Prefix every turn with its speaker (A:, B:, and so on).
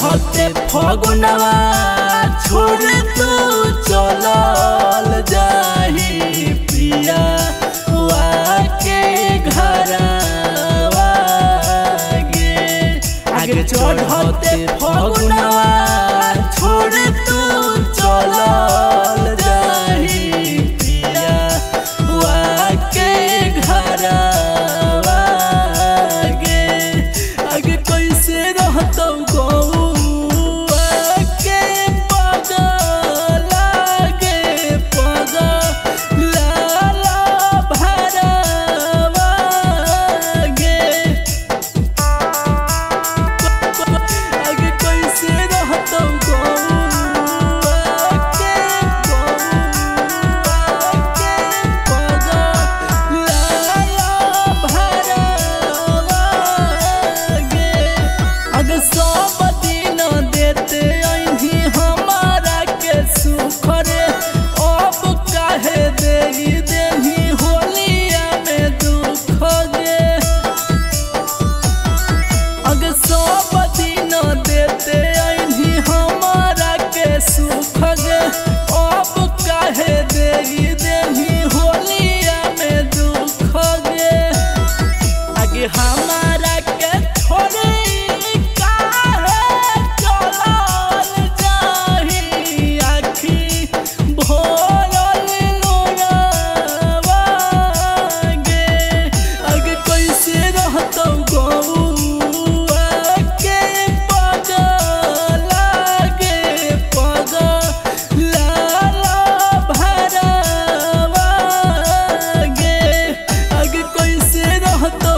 A: चढ़ते फगुनवा छोड़ तू चलल जाही पिया के घरवा गे। आगे चढ़ते फगुनवा छोड़ तू चलल जाही पिया के घरवा गे। आगे कैसे रहतौ हमारा के छोड़े काहे चलल जाही आखी भोरल लोरवा गे। आगे कैसे रहतौ गौआ के पगला गे पगला भरवा गे। आगे कैसे रहतौ